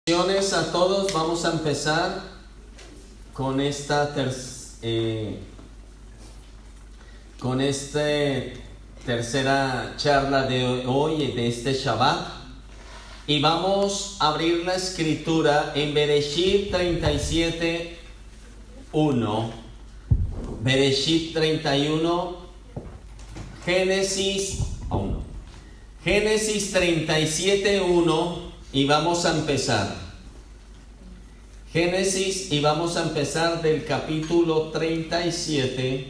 Bendiciones a todos. Vamos a empezar con esta tercera charla de hoy, de este Shabbat, y vamos a abrir la escritura en Bereshit 37:1, Bereshit 31, Génesis 37:1. Y vamos a empezar Génesis, y vamos a empezar del capítulo 37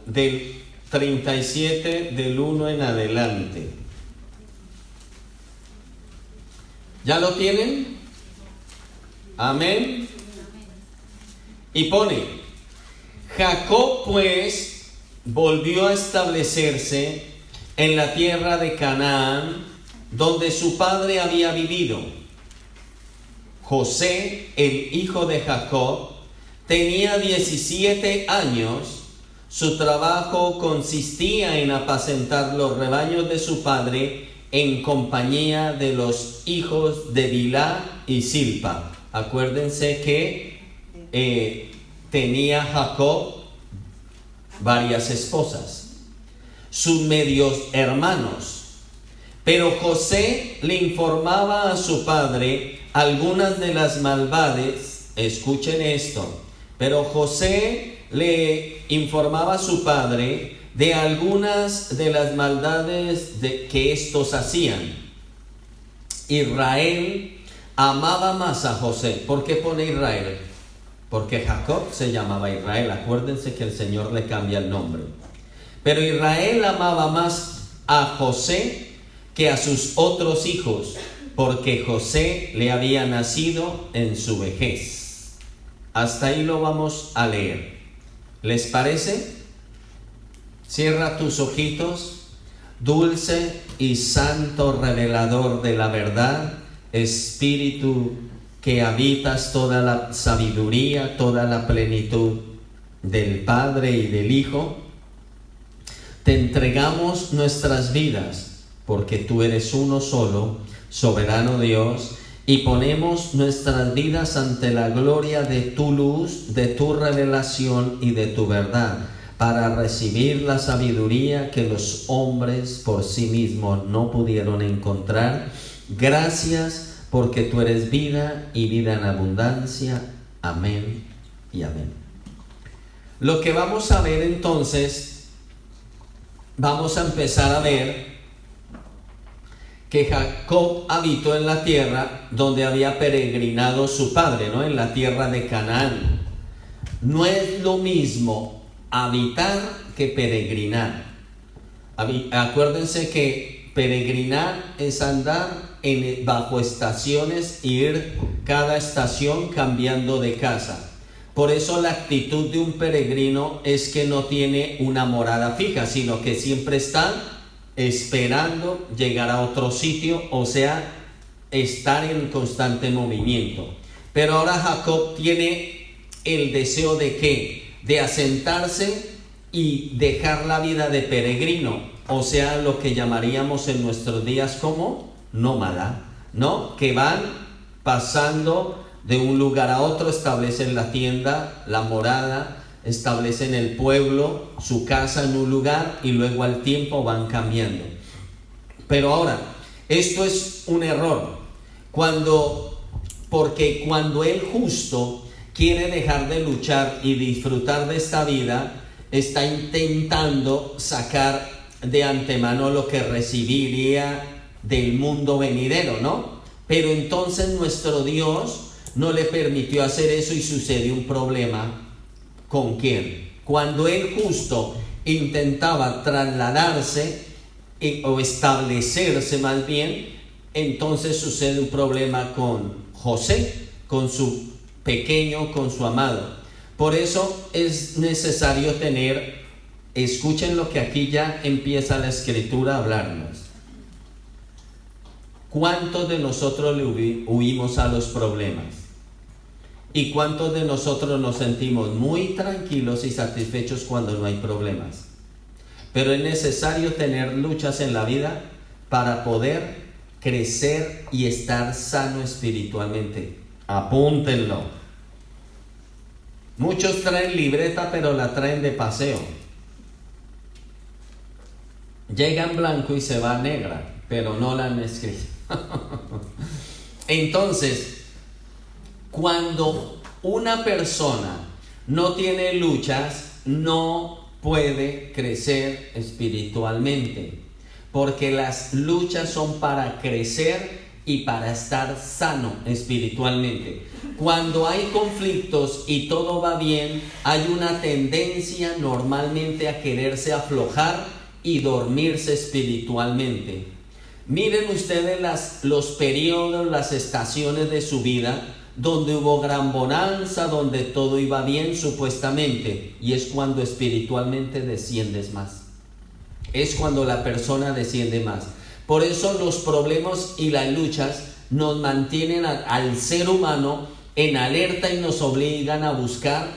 del 37 del 1 en adelante. ¿Ya lo tienen? Amén. Y pone: Jacob pues volvió a establecerse en la tierra de Canaán, donde su padre había vivido. José, el hijo de Jacob, tenía 17 años. Su trabajo consistía en apacentar los rebaños de su padre en compañía de los hijos de Bilhá y Silpa. Acuérdense que tenía Jacob varias esposas, sus medios hermanos. Pero José le informaba a su padre algunas de las maldades. Escuchen esto. Pero José le informaba a su padre de algunas de las maldades que estos hacían. Israel amaba más a José. ¿Por qué pone Israel? Porque Jacob se llamaba Israel. Acuérdense que el Señor le cambia el nombre. Pero Israel amaba más a José que a sus otros hijos, porque José le había nacido en su vejez. Hasta ahí lo vamos a leer. ¿Les parece? Cierra tus ojitos. Dulce y santo revelador de la verdad, Espíritu que habitas toda la sabiduría, toda la plenitud del Padre y del Hijo, te entregamos nuestras vidas, porque tú eres uno solo, soberano Dios, y ponemos nuestras vidas ante la gloria de tu luz, de tu revelación y de tu verdad, para recibir la sabiduría que los hombres por sí mismos no pudieron encontrar. Gracias, porque tú eres vida y vida en abundancia. Amén y amén. Lo que vamos a ver entonces, vamos a empezar a ver que Jacob habitó en la tierra donde había peregrinado su padre, ¿no? En la tierra de Canaán. No es lo mismo habitar que peregrinar. Acuérdense que peregrinar es andar bajo estaciones, ir cada estación cambiando de casa. Por eso la actitud de un peregrino es que no tiene una morada fija, sino que siempre está esperando llegar a otro sitio, o sea, estar en constante movimiento. Pero ahora Jacob tiene el deseo de ¿qué? De asentarse y dejar la vida de peregrino, o sea, lo que llamaríamos en nuestros días como nómada, ¿no? Que van pasando de un lugar a otro, establecen la tienda, la morada, establecen el pueblo, su casa en un lugar, y luego al tiempo van cambiando. Pero ahora, esto es un error, porque cuando el justo quiere dejar de luchar y disfrutar de esta vida, está intentando sacar de antemano lo que recibiría del mundo venidero, ¿no? Pero entonces nuestro Dios no le permitió hacer eso, y sucedió un problema. ¿Con quién? Cuando el justo intentaba trasladarse o establecerse más bien, entonces sucede un problema con José, con su pequeño, con su amado. Por eso es necesario escuchen lo que aquí ya empieza la escritura a hablarnos. ¿Cuántos de nosotros le huimos a los problemas? ¿Y cuántos de nosotros nos sentimos muy tranquilos y satisfechos cuando no hay problemas? Pero es necesario tener luchas en la vida para poder crecer y estar sano espiritualmente. Apúntenlo. Muchos traen libreta, pero la traen de paseo. Llega en blanco y se va negra, pero no la han escrito. Entonces, cuando una persona no tiene luchas, no puede crecer espiritualmente, porque las luchas son para crecer y para estar sano espiritualmente. Cuando hay conflictos y todo va bien, hay una tendencia normalmente a quererse aflojar y dormirse espiritualmente. Miren ustedes los periodos, las estaciones de su vida donde hubo gran bonanza, donde todo iba bien supuestamente, y es cuando espiritualmente desciendes más. Es cuando la persona desciende más. Por eso los problemas y las luchas nos mantienen al ser humano en alerta y nos obligan a buscar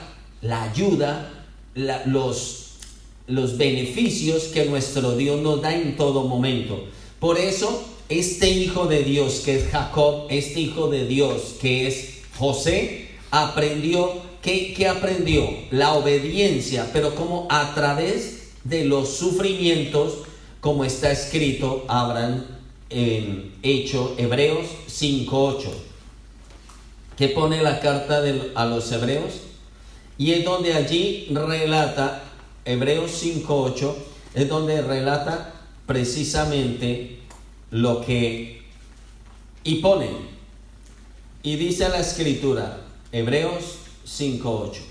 la ayuda, los beneficios que nuestro Dios nos da en todo momento. Por eso este hijo de Dios que es Jacob, este hijo de Dios que es José, aprendió, ¿qué aprendió? La obediencia, pero como a través de los sufrimientos, como está escrito, Abraham en Hebreos 5:8. ¿Qué pone la carta a los Hebreos? Y es donde allí relata, Hebreos 5:8, es donde relata precisamente lo que, y pone, y dice la escritura, Hebreos 5:8,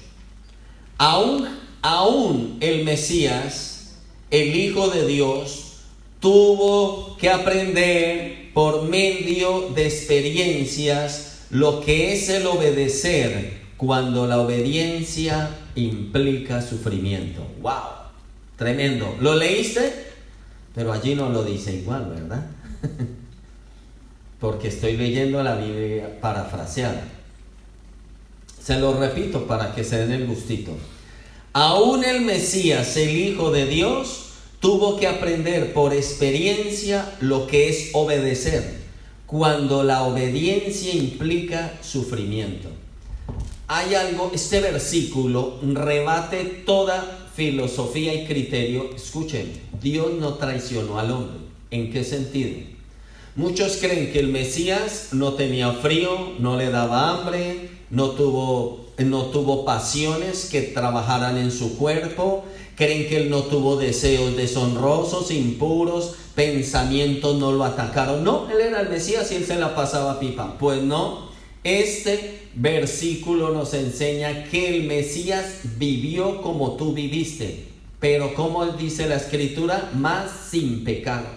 aún el Mesías, el Hijo de Dios, tuvo que aprender por medio de experiencias lo que es el obedecer, cuando la obediencia implica sufrimiento. ¡Wow! Tremendo. ¿Lo leíste? Pero allí no lo dice igual, ¿verdad? Porque estoy leyendo la Biblia parafraseada. Se lo repito para que se den el gustito. Aún el Mesías, el Hijo de Dios, tuvo que aprender por experiencia lo que es obedecer, cuando la obediencia implica sufrimiento. Hay algo, este versículo rebate toda filosofía y criterio. Escuchen, Dios no traicionó al hombre. ¿En qué sentido? Muchos creen que el Mesías no tenía frío, no le daba hambre, no tuvo pasiones que trabajaran en su cuerpo. Creen que él no tuvo deseos deshonrosos, impuros, pensamientos no lo atacaron. No, él era el Mesías y él se la pasaba pipa. Pues no, este versículo nos enseña que el Mesías vivió como tú viviste, pero como dice la escritura, más sin pecado.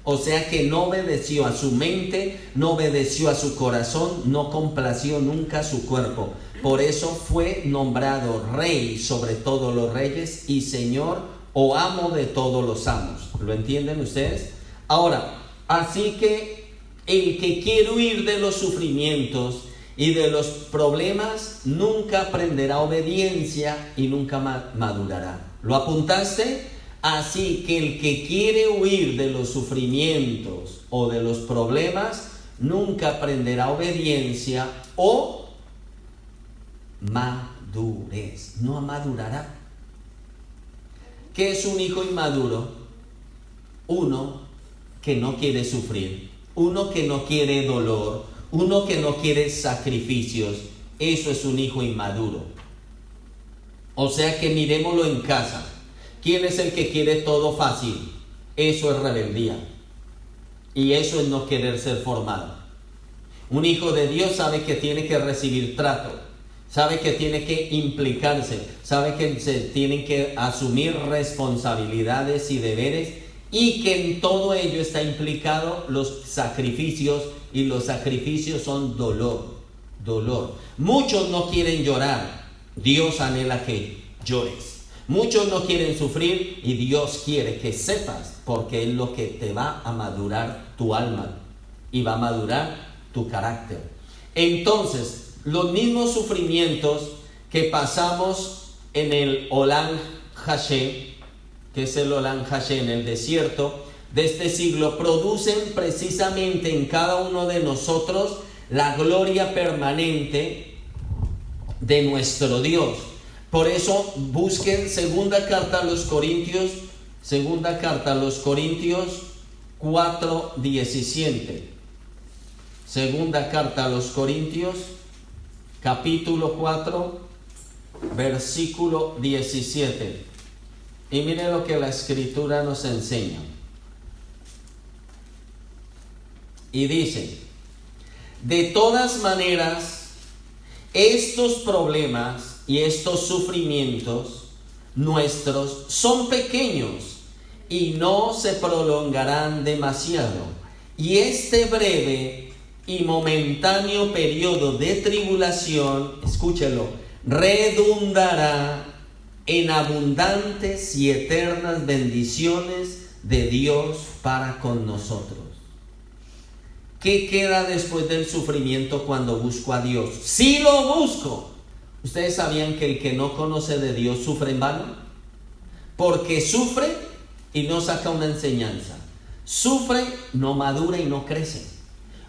O sea que no obedeció a su mente, no obedeció a su corazón, no complació nunca su cuerpo. Por eso fue nombrado rey sobre todos los reyes y señor o amo de todos los amos. ¿Lo entienden ustedes? Ahora, así que el que quiere huir de los sufrimientos y de los problemas nunca aprenderá obediencia y nunca madurará. ¿Lo apuntaste? Así que el que quiere huir de los sufrimientos o de los problemas nunca aprenderá obediencia o madurez. No madurará. ¿Qué es un hijo inmaduro? Uno que no quiere sufrir, uno que no quiere dolor, uno que no quiere sacrificios. Eso es un hijo inmaduro. O sea que miremoslo en casa. ¿Quién es el que quiere todo fácil? Eso es rebeldía. Y eso es no querer ser formado. Un hijo de Dios sabe que tiene que recibir trato, sabe que tiene que implicarse, sabe que se tienen que asumir responsabilidades y deberes, y que en todo ello está implicado los sacrificios, y los sacrificios son dolor. Muchos no quieren llorar, Dios anhela que llores. Muchos no quieren sufrir y Dios quiere que sepas, porque es lo que te va a madurar tu alma y va a madurar tu carácter. Entonces, los mismos sufrimientos que pasamos en el Olam Hashem, que es el Olam Hashem, en el desierto, de este siglo producen precisamente en cada uno de nosotros la gloria permanente de nuestro Dios. Por eso busquen segunda carta a los Corintios 4:17. Segunda carta a los Corintios, capítulo 4, versículo 17. Y mire lo que la Escritura nos enseña. Y dice: de todas maneras, estos problemas y estos sufrimientos nuestros son pequeños y no se prolongarán demasiado. Y este breve y momentáneo periodo de tribulación, escúchelo, redundará en abundantes y eternas bendiciones de Dios para con nosotros. ¿Qué queda después del sufrimiento cuando busco a Dios? ¡Sí lo busco! ¿Ustedes sabían que el que no conoce de Dios sufre en vano? Porque sufre y no saca una enseñanza. Sufre, no madura y no crece.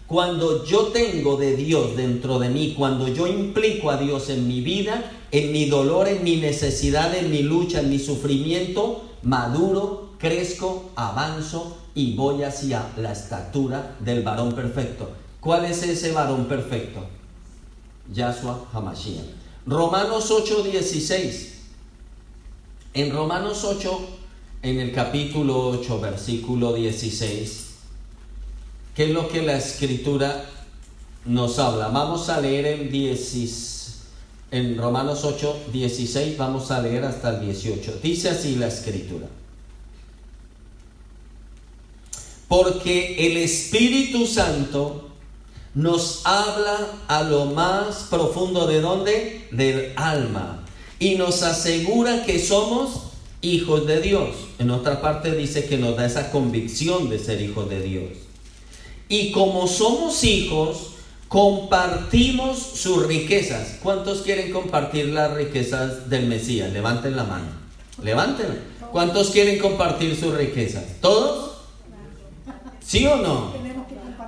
Cuando yo tengo de Dios dentro de mí, cuando yo implico a Dios en mi vida, en mi dolor, en mi necesidad, en mi lucha, en mi sufrimiento, maduro, crezco, avanzo y voy hacia la estatura del varón perfecto. ¿Cuál es ese varón perfecto? Yahshua HaMashiach. Romanos 8:16. En Romanos 8, en el capítulo 8, versículo 16, ¿qué es lo que la Escritura nos habla? Vamos a leer en Romanos 8, 16, vamos a leer hasta el 18. Dice así la Escritura: porque el Espíritu Santo nos habla a lo más profundo ¿de dónde? Del alma, y nos asegura que somos hijos de Dios. En otra parte dice que nos da esa convicción de ser hijos de Dios. Y como somos hijos, compartimos sus riquezas. ¿Cuántos quieren compartir las riquezas del Mesías? Levanten la mano. Levántenla. ¿Cuántos quieren compartir sus riquezas? ¿Todos? ¿Sí o no?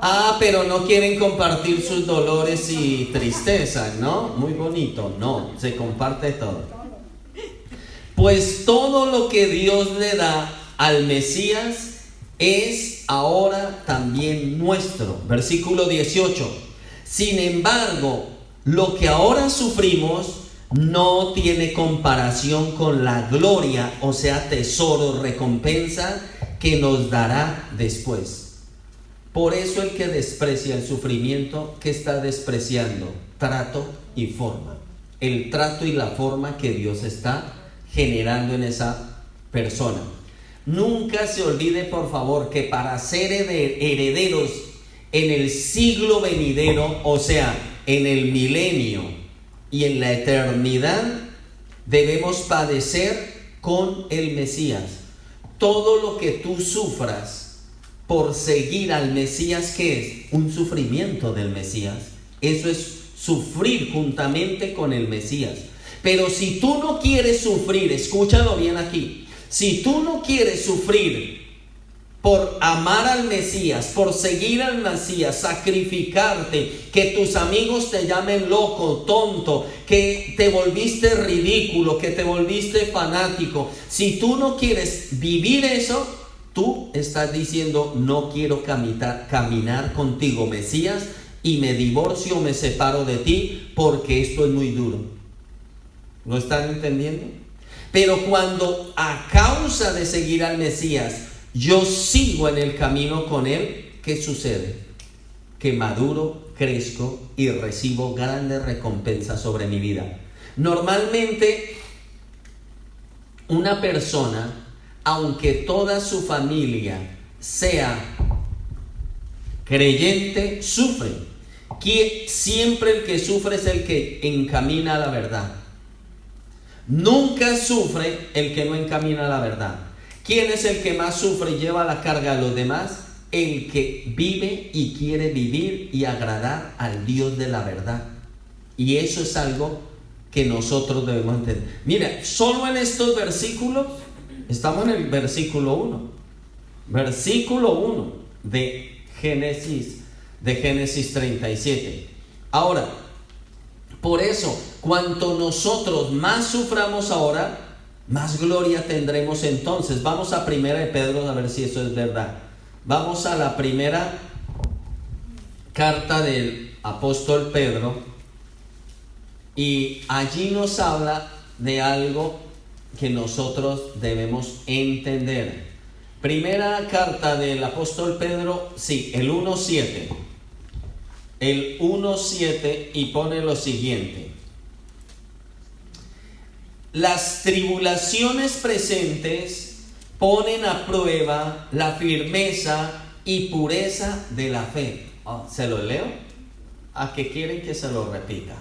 Ah, pero no quieren compartir sus dolores y tristezas, ¿no? Muy bonito. No, se comparte todo. Pues todo lo que Dios le da al Mesías es ahora también nuestro. Versículo 18. Sin embargo, lo que ahora sufrimos no tiene comparación con la gloria, o sea, tesoro, recompensa que nos dará después. Por eso el que desprecia el sufrimiento, ¿qué está despreciando? Trato y forma. El trato y la forma que Dios está generando en esa persona. Nunca se olvide, por favor, que para ser herederos en el siglo venidero, o sea, en el milenio y en la eternidad, debemos padecer con el Mesías. Todo lo que tú sufras por seguir al Mesías, ¿qué es? Un sufrimiento del Mesías. Eso es sufrir juntamente con el Mesías. Pero si tú no quieres sufrir, escúchalo bien aquí, si tú no quieres sufrir por amar al Mesías, por seguir al Mesías, sacrificarte, que tus amigos te llamen loco, tonto, que te volviste ridículo, que te volviste fanático, si tú no quieres vivir eso, tú estás diciendo: no quiero caminar contigo, Mesías, y me divorcio, me separo de ti, porque esto es muy duro. ¿No están entendiendo? Pero cuando a causa de seguir al Mesías yo sigo en el camino con él, ¿qué sucede? Que maduro, crezco y recibo grandes recompensas sobre mi vida. Normalmente una persona, aunque toda su familia sea creyente, sufre. Siempre el que sufre es el que encamina a la verdad. Nunca sufre el que no encamina a la verdad. ¿Quién es el que más sufre y lleva la carga a los demás? El que vive y quiere vivir y agradar al Dios de la verdad. Y eso es algo que nosotros debemos entender. Mira, solo en estos versículos, estamos en el versículo 1. versículo 1 de Génesis 37. Ahora, por eso, cuanto nosotros más suframos ahora, más gloria tendremos entonces. Vamos a primera de Pedro a ver si eso es verdad. Vamos a la primera carta del apóstol Pedro, y allí nos habla de algo que nosotros debemos entender. Primera carta del apóstol Pedro, sí, el 1:7. El 1:7, y pone lo siguiente: las tribulaciones presentes ponen a prueba la firmeza y pureza de la fe. ¿Se lo leo? ¿A qué quieren que se lo repita?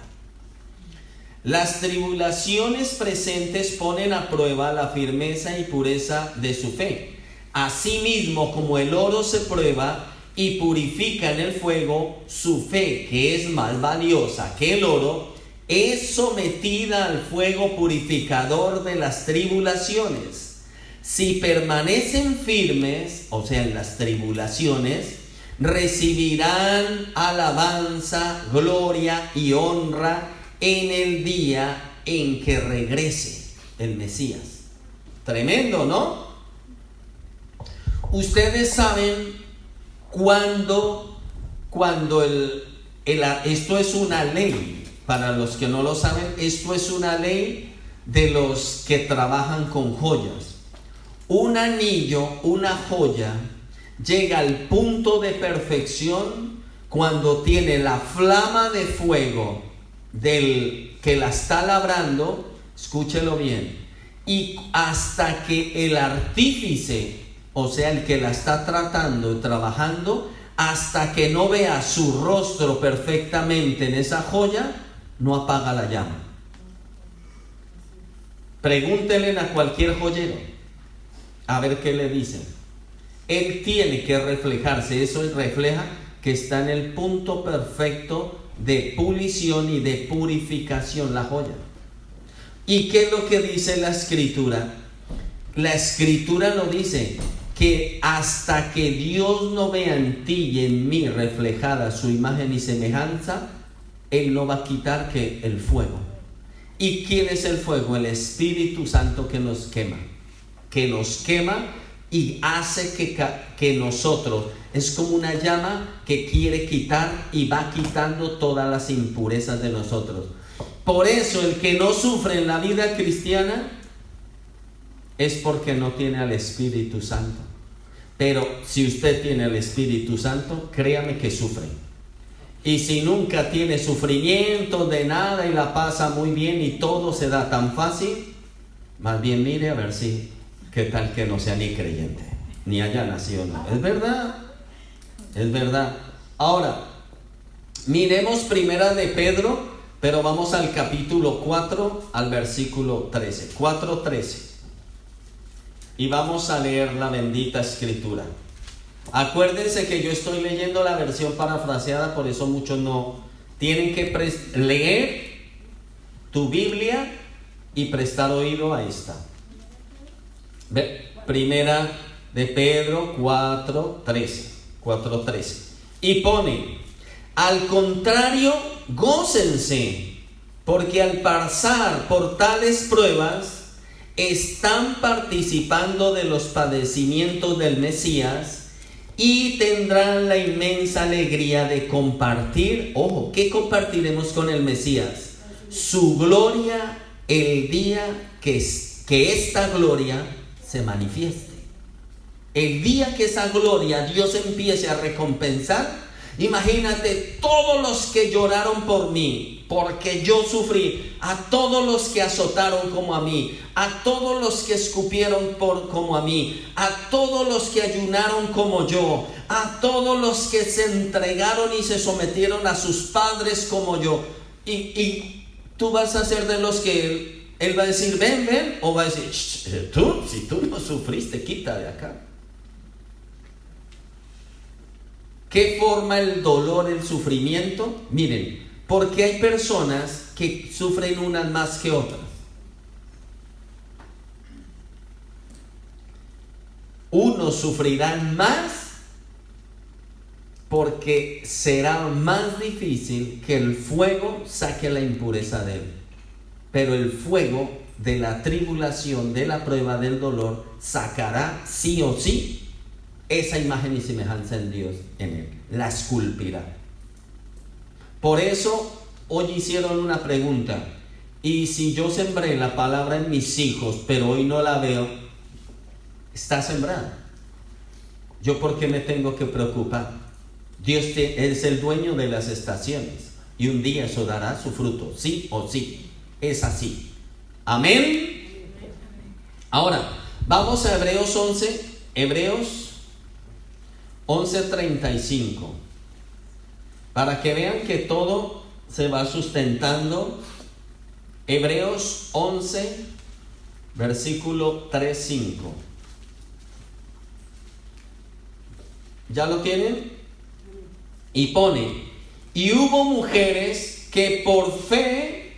Las tribulaciones presentes ponen a prueba la firmeza y pureza de su fe. Asimismo, como el oro se prueba y purifica en el fuego, su fe, que es más valiosa que el oro, es sometida al fuego purificador de las tribulaciones. Si permanecen firmes, o sea, en las tribulaciones, recibirán alabanza, gloria y honra en el día en que regrese el Mesías. Tremendo, ¿no? Ustedes saben cuando esto es una ley. Para los que no lo saben, esto es una ley de los que trabajan con joyas. Un anillo, una joya, llega al punto de perfección cuando tiene la flama de fuego del que la está labrando, escúchelo bien, y hasta que el artífice, o sea, el que la está tratando y trabajando, hasta que no vea su rostro perfectamente en esa joya, no apaga la llama. Pregúntenle a cualquier joyero a ver qué le dicen. Él tiene que reflejarse, eso refleja que está en el punto perfecto de pulición y de purificación la joya. ¿Y qué es lo que dice la Escritura? La Escritura lo dice, que hasta que Dios no vea en ti y en mí reflejada su imagen y semejanza, Él no va a quitar que el fuego. ¿Y quién es el fuego? El Espíritu Santo que nos quema y hace que nosotros, es como una llama que quiere quitar y va quitando todas las impurezas de nosotros. Por eso el que no sufre en la vida cristiana es porque no tiene al Espíritu Santo. Pero si usted tiene al Espíritu Santo, créame que sufre. Y si nunca tiene sufrimiento de nada y la pasa muy bien y todo se da tan fácil, más bien mire a ver si, qué tal que no sea ni creyente, ni haya nacido. No. Es verdad, es verdad. Ahora, miremos primera de Pedro, pero vamos al capítulo 4, al versículo 13. 4:13. Y vamos a leer la bendita Escritura. Acuérdense que yo estoy leyendo la versión parafraseada, por eso muchos no tienen que leer tu Biblia y prestar oído a esta. Primera de Pedro 4:13. Y pone: al contrario, gócense, porque al pasar por tales pruebas están participando de los padecimientos del Mesías y tendrán la inmensa alegría de compartir. Ojo, ¿qué compartiremos con el Mesías? Su gloria el día que esta gloria se manifieste. El día que esa gloria Dios empiece a recompensar. Imagínate todos los que lloraron por mí, porque yo sufrí, a todos los que azotaron como a mí, a todos los que escupieron como a mí, a todos los que ayunaron como yo, a todos los que se entregaron y se sometieron a sus padres como yo. Y tú vas a ser de los que él va a decir, ven, o va a decir, si tú no sufriste, quita de acá. ¿Qué forma el dolor, el sufrimiento? Miren, porque hay personas que sufren unas más que otras. Unos sufrirán más porque será más difícil que el fuego saque la impureza de él. Pero el fuego de la tribulación, de la prueba, del dolor, sacará sí o sí esa imagen y semejanza en Dios en él. La esculpirá. Por eso hoy hicieron una pregunta. Y si yo sembré la palabra en mis hijos, pero hoy no la veo, está sembrada. ¿Yo por qué me tengo que preocupar? Dios es el dueño de las estaciones y un día eso dará su fruto, sí o sí. Es así. Amén. Ahora, vamos a Hebreos 11. Hebreos 11:35. Para que vean que todo se va sustentando. Hebreos 11, versículo 3-5. ¿Ya lo tienen? Y pone: y hubo mujeres que por fe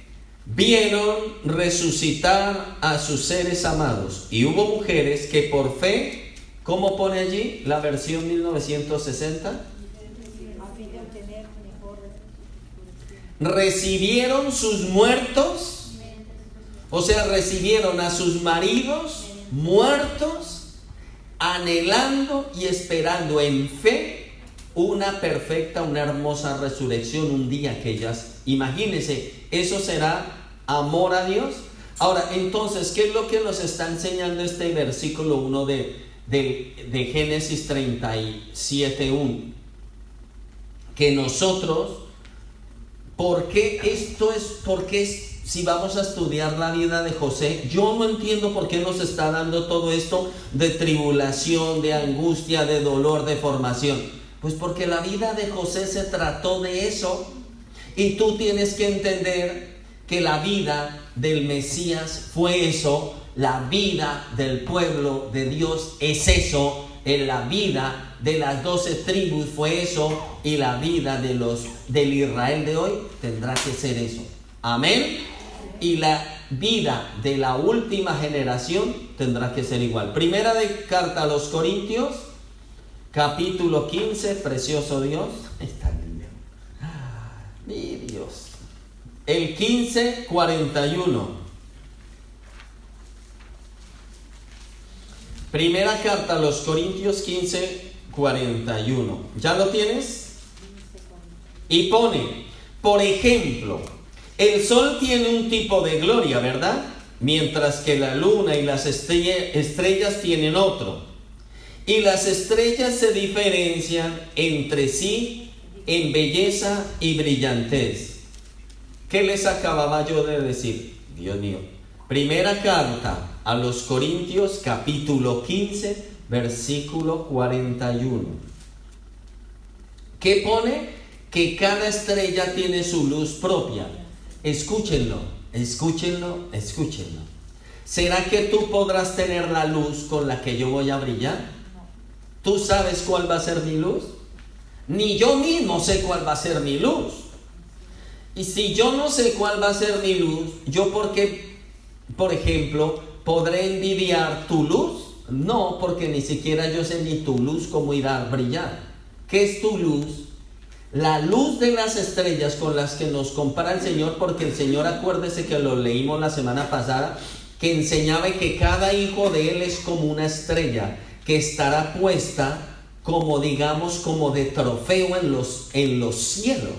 vieron resucitar a sus seres amados. Y hubo mujeres que por fe, ¿cómo pone allí la versión 1960? Recibieron sus muertos, o sea, recibieron a sus maridos muertos, anhelando y esperando en fe una perfecta, una hermosa resurrección un día que ellas, imagínense, eso será amor a Dios. Ahora, entonces, ¿qué es lo que nos está enseñando este versículo 1 de Génesis 37:1? Que nosotros, porque si vamos a estudiar la vida de José, yo no entiendo por qué nos está dando todo esto de tribulación, de angustia, de dolor, de formación. Pues porque la vida de José se trató de eso, y tú tienes que entender que la vida del Mesías fue eso, la vida del pueblo de Dios es eso, en la vida de las 12 tribus fue eso, y la vida del Israel de hoy tendrá que ser eso. Amén. Y la vida de la última generación tendrá que ser igual. Primera de carta a los Corintios, capítulo 15, precioso Dios. Está lindo. Mi Dios. El 15:41. Primera carta a los Corintios 15:41. ¿Ya lo tienes? Y pone, por ejemplo, el sol tiene un tipo de gloria, ¿verdad? Mientras que la luna y las estrellas tienen otro. Y las estrellas se diferencian entre sí en belleza y brillantez. ¿Qué les acababa yo de decir? Dios mío. Primera carta a los Corintios, capítulo 15, versículo 41. ¿Qué pone? Que cada estrella tiene su luz propia. Escúchenlo, escúchenlo, escúchenlo. ¿Será que tú podrás tener la luz con la que yo voy a brillar? ¿Tú sabes cuál va a ser mi luz? Ni yo mismo sé cuál va a ser mi luz. Y si yo no sé cuál va a ser mi luz, ¿yo por qué, por ejemplo, podré envidiar tu luz? No, porque ni siquiera yo sé ni tu luz cómo irá a brillar. ¿Qué es tu luz? La luz de las estrellas con las que nos compara el Señor, porque el Señor, acuérdese que lo leímos la semana pasada, que enseñaba que cada hijo de Él es como una estrella, que estará puesta como, digamos, como de trofeo en los cielos,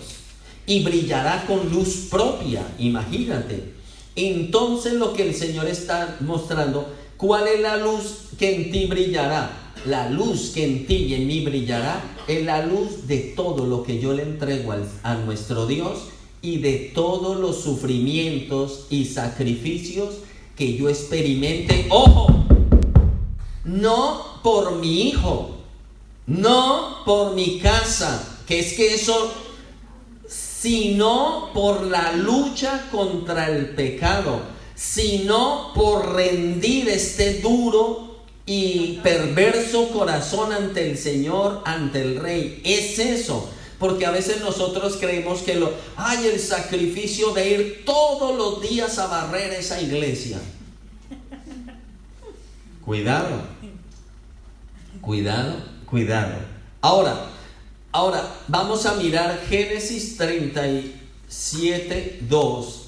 y brillará con luz propia, imagínate. Entonces lo que el Señor está mostrando, ¿cuál es la luz que en ti brillará? La luz que en ti y en mí brillará es la luz de todo lo que yo le entrego a nuestro Dios, y de todos los sufrimientos y sacrificios que yo experimente. ¡Ojo! No por mi hijo, no por mi casa, que es que eso, sino por la lucha contra el pecado, sino por rendir este duro y perverso corazón ante el Señor, ante el Rey. Es eso, porque a veces nosotros creemos que hay el sacrificio de ir todos los días a barrer esa iglesia. Cuidado. Cuidado, cuidado. Ahora vamos a mirar Génesis 37, 2.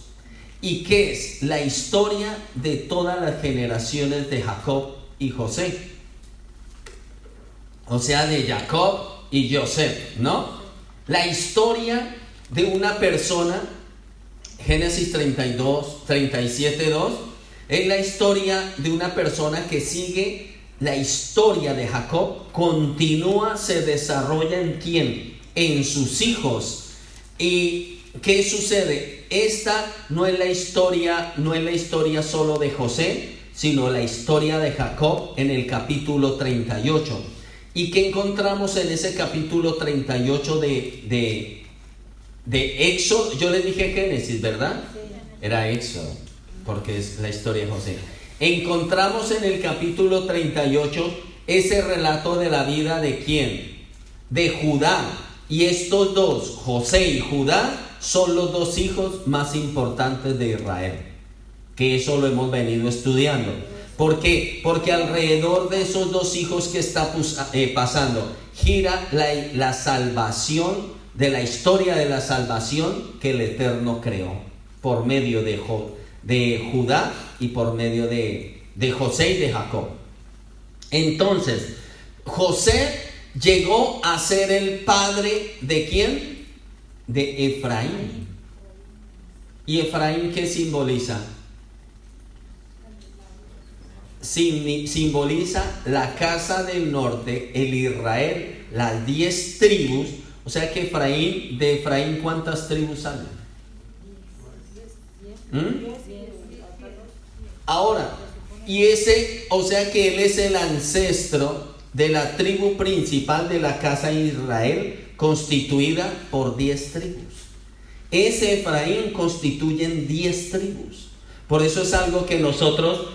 ¿Y qué es? La historia de todas las generaciones de Jacob y José. O sea, de Jacob y Joseph, ¿no? La historia de una persona, Génesis 32, 37, 2, es la historia de una persona que sigue la historia de Jacob, continúa, se desarrolla en quién, en sus hijos. ¿Y qué sucede? Esta no es la historia solo de José, sino la historia de Jacob en el capítulo 38. ¿Y qué encontramos en ese capítulo 38 de Éxodo? Yo les dije Génesis, ¿verdad? Sí. Era Éxodo, porque es la historia de José. Encontramos en el capítulo 38 ese relato de la vida de ¿quién? De Judá. Y estos dos, José y Judá, son los dos hijos más importantes de Israel, que eso lo hemos venido estudiando. ¿Por qué? Porque alrededor de esos dos hijos que está pasando gira la salvación, de la historia de la salvación que el Eterno creó por medio de Judá y por medio de José y de Jacob. Entonces, José llegó a ser el padre ¿de quién? De Efraín. ¿Y Efraín qué simboliza? Simboliza la casa del norte, el Israel, las 10 tribus. O sea que de Efraín, ¿cuántas tribus salen? Ahora, o sea que él es el ancestro de la tribu principal de la casa de Israel, constituida por 10 tribus. Ese Efraín constituyen 10 tribus. Por eso es algo que nosotros,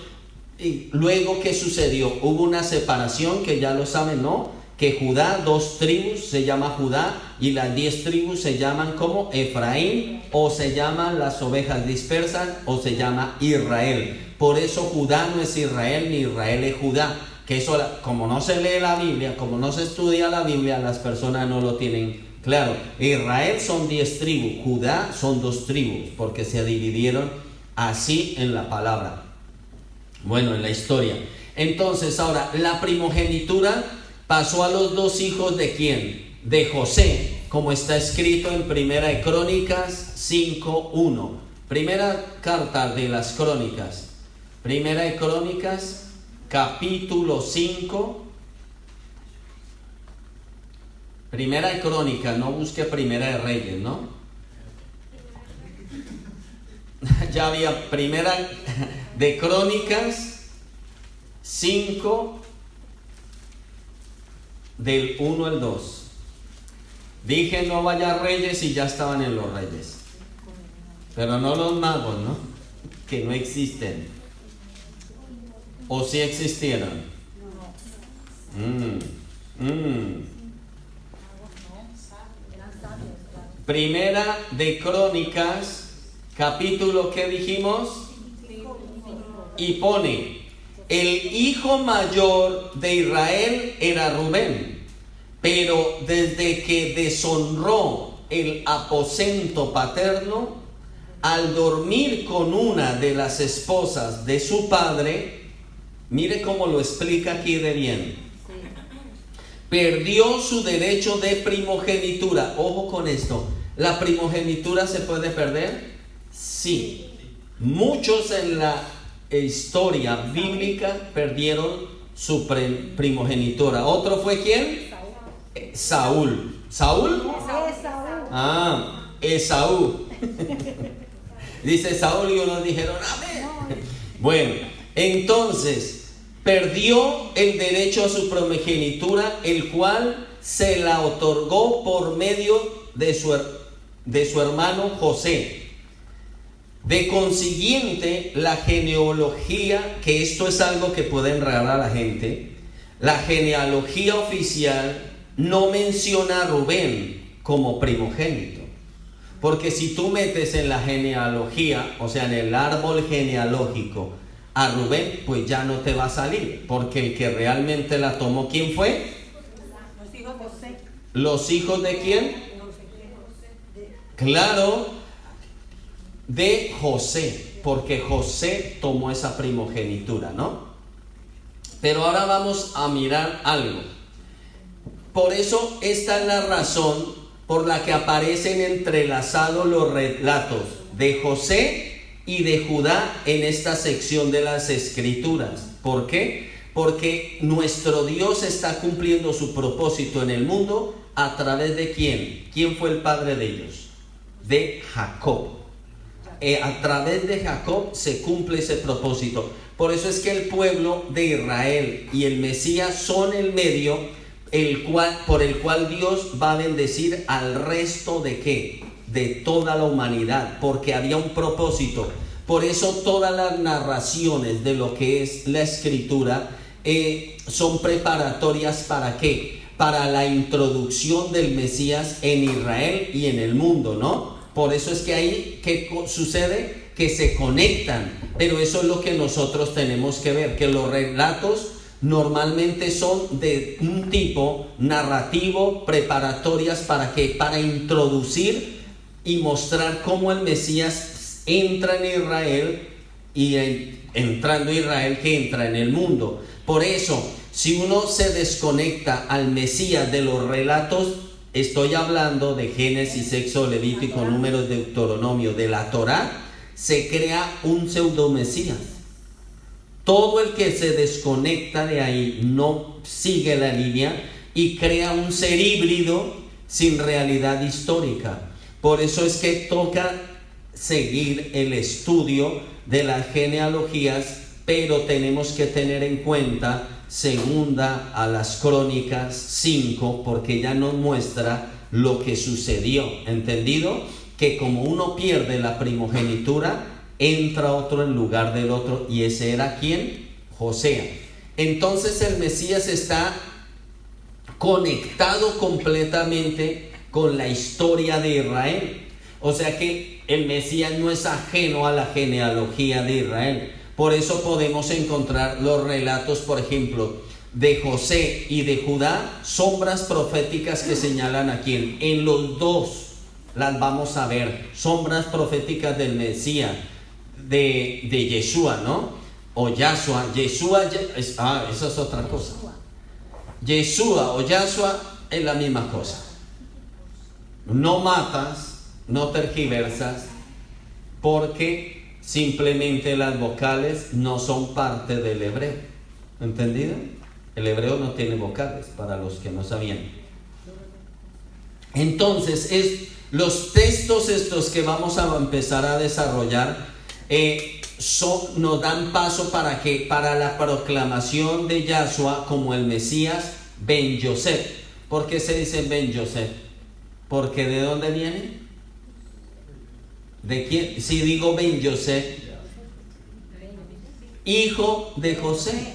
luego que sucedió, hubo una separación, que ya lo saben, ¿no? Que Judá, 2 tribus se llama Judá, y las 10 tribus se llaman como Efraín, o se llaman las ovejas dispersas, o se llama Israel. Por eso Judá no es Israel, ni Israel es Judá. Que eso, como no se lee la Biblia, como no se estudia la Biblia, las personas no lo tienen claro. Israel son 10 tribus, Judá son 2 tribus, porque se dividieron así en la palabra. Bueno, en la historia. Entonces, ahora, la primogenitura pasó a los 2 hijos de ¿quién? De José, como está escrito en Primera de Crónicas 5:1. Primera carta de las Crónicas. Primera de Crónicas, capítulo 5. Primera de Crónicas, no busque Primera de Reyes, ¿no? Ya había Primera de Crónicas 5, del 1 al 2. Dije no vaya Reyes y ya estaban en los Reyes. Pero no los magos, ¿no? Que no existen. ¿O sí existieron? Primera de Crónicas, capítulo, ¿qué dijimos? Y pone, el hijo mayor de Israel era Rubén, pero desde que deshonró el aposento paterno, al dormir con una de las esposas de su padre, mire cómo lo explica aquí de bien, perdió su derecho de primogenitura. Ojo con esto, ¿la primogenitura se puede perder? Sí. Muchos en la historia bíblica perdieron su primogenitura. ¿Otro fue quién? Saúl. ¿Saúl? Esaú. Dice Saúl y unos dijeron amén. Bueno, entonces perdió el derecho a su primogenitura, el cual se la otorgó por medio de su hermano José. De consiguiente, la genealogía, que esto es algo que puede enredar a la gente, la genealogía oficial no menciona a Rubén como primogénito. Porque si tú metes en la genealogía, o sea, en el árbol genealógico, a Rubén, pues ya no te va a salir, porque el que realmente la tomó, ¿quién fue? Los hijos de José. ¿Los hijos de quién? Claro, de José, porque José tomó esa primogenitura, ¿no? Pero ahora vamos a mirar algo. Por eso esta es la razón por la que aparecen entrelazados los relatos de José y de Judá en esta sección de las Escrituras. ¿Por qué? Porque nuestro Dios está cumpliendo su propósito en el mundo a través de ¿quién? ¿Quién fue el padre de ellos? De Jacob. A través de Jacob se cumple ese propósito. Por eso es que el pueblo de Israel y el Mesías son el medio por el cual Dios va a bendecir al resto de ¿qué? De toda la humanidad, porque había un propósito. Por eso todas las narraciones de lo que es la Escritura son preparatorias ¿para qué? Para la introducción del Mesías en Israel y en el mundo, ¿no? Por eso es que ahí, ¿qué sucede? Que se conectan, pero eso es lo que nosotros tenemos que ver, que los relatos normalmente son de un tipo narrativo, preparatorias ¿para qué? Para introducir y mostrar cómo el Mesías entra en Israel y entrando a Israel que entra en el mundo. Por eso, si uno se desconecta al Mesías de los relatos, estoy hablando de Génesis, Éxodo, Levítico, Números, Deuteronomio, de la Torá, se crea un pseudo-mesías. Todo el que se desconecta de ahí no sigue la línea y crea un ser híbrido sin realidad histórica. Por eso es que toca seguir el estudio de las genealogías, pero tenemos que tener en cuenta segunda a las Crónicas 5, porque ya nos muestra lo que sucedió. ¿Entendido? Que como uno pierde la primogenitura, entra otro en lugar del otro, y ese era ¿quién? José. Entonces el Mesías está conectado completamente con la historia de Israel. O sea que el Mesías no es ajeno a la genealogía de Israel. Por eso podemos encontrar los relatos, por ejemplo, de José y de Judá, sombras proféticas que señalan a quién. En los dos las vamos a ver, sombras proféticas del Mesías, de Yeshua, ¿no? O Yahshua. Esa es otra cosa. Yeshua o Yahshua es la misma cosa. No matas, no tergiversas, porque simplemente las vocales no son parte del hebreo. ¿Entendido? El hebreo no tiene vocales, para los que no sabían. Entonces, los textos estos que vamos a empezar a desarrollar nos dan paso para que para la proclamación de Yahshua como el Mesías Ben Yosef. ¿Por qué se dice Ben Yosef? Porque ¿de dónde viene? ¿De quién? Si digo Ben Yosef, hijo de José,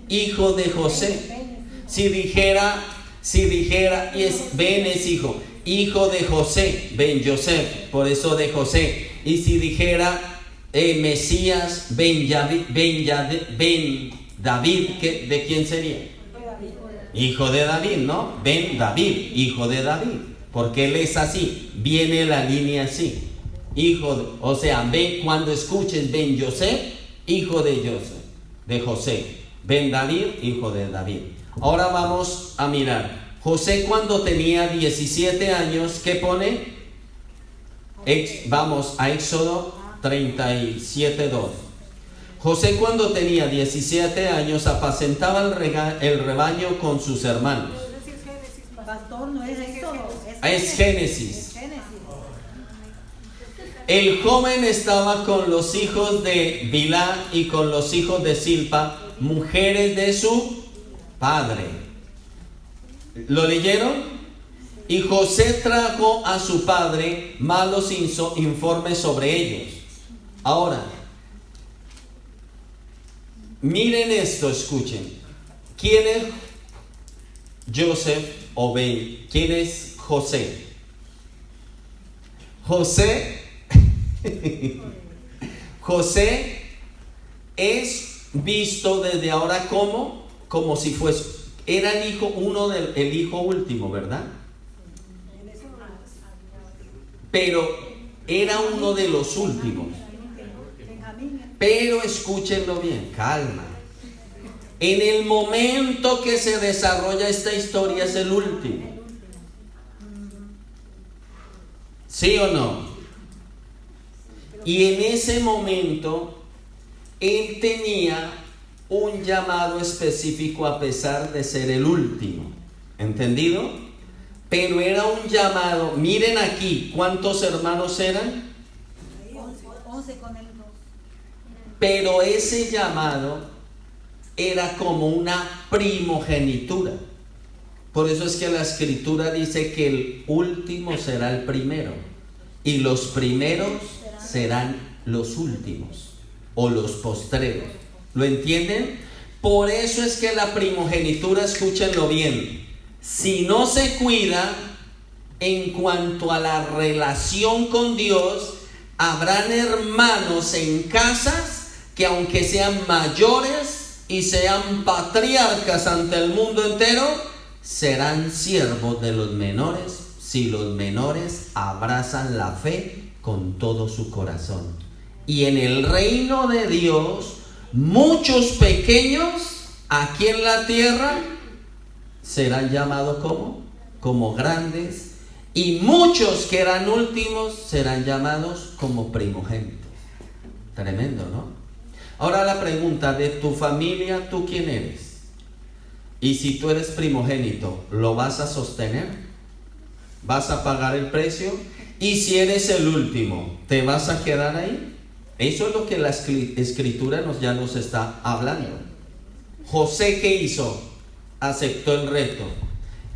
hijo de José. Si dijera y es Ben es hijo de José, Ben Yosef, por eso de José. Y si dijera Mesías Ben David, ¿de quién sería? Hijo de David, ¿no? Ben David, hijo de David, porque él es así, viene la línea así. O sea, cuando escuches Ben Yosef, hijo de José, Ben David, hijo de David. Ahora vamos a mirar. José cuando tenía 17 años, ¿qué pone? Vamos a Éxodo 37:2. José cuando tenía 17 años apacentaba el rebaño con sus hermanos. Pastor, no es Éxodo, es Génesis. El joven estaba con los hijos de Bilhá y con los hijos de Silpa, mujeres de su padre. ¿Lo leyeron? Y José trajo a su padre malos informes sobre ellos. Ahora, miren esto, escuchen. ¿Quién es Joseph o Ben? ¿Quién es José? José es visto desde ahora como si fuese, era el hijo, el hijo último, ¿verdad? Pero era uno de los últimos. Pero escúchenlo bien, calma. En el momento que se desarrolla esta historia es el último. ¿Sí o no? Y en ese momento él tenía un llamado específico a pesar de ser el último. ¿Entendido? Pero era un llamado. Miren aquí, ¿cuántos hermanos eran? 11 con el 2. Pero ese llamado era como una primogenitura. Por eso es que la escritura dice que el último será el primero y los primeros serán los últimos o los postreros. ¿Lo entienden? Por eso es que la primogenitura, escúchenlo bien, si no se cuida en cuanto a la relación con Dios, habrán hermanos en casas que aunque sean mayores y sean patriarcas ante el mundo entero, serán siervos de los menores si los menores abrazan la fe con todo su corazón. Y en el reino de Dios, muchos pequeños aquí en la tierra serán llamados como grandes, y muchos que eran últimos serán llamados como primogénitos. Tremendo, ¿no? Ahora la pregunta, de tu familia, ¿tú quién eres? Y si tú eres primogénito, ¿lo vas a sostener? ¿Vas a pagar el precio? Y si eres el último, ¿te vas a quedar ahí? Eso es lo que la escritura ya nos está hablando. José, ¿qué hizo? Aceptó el reto.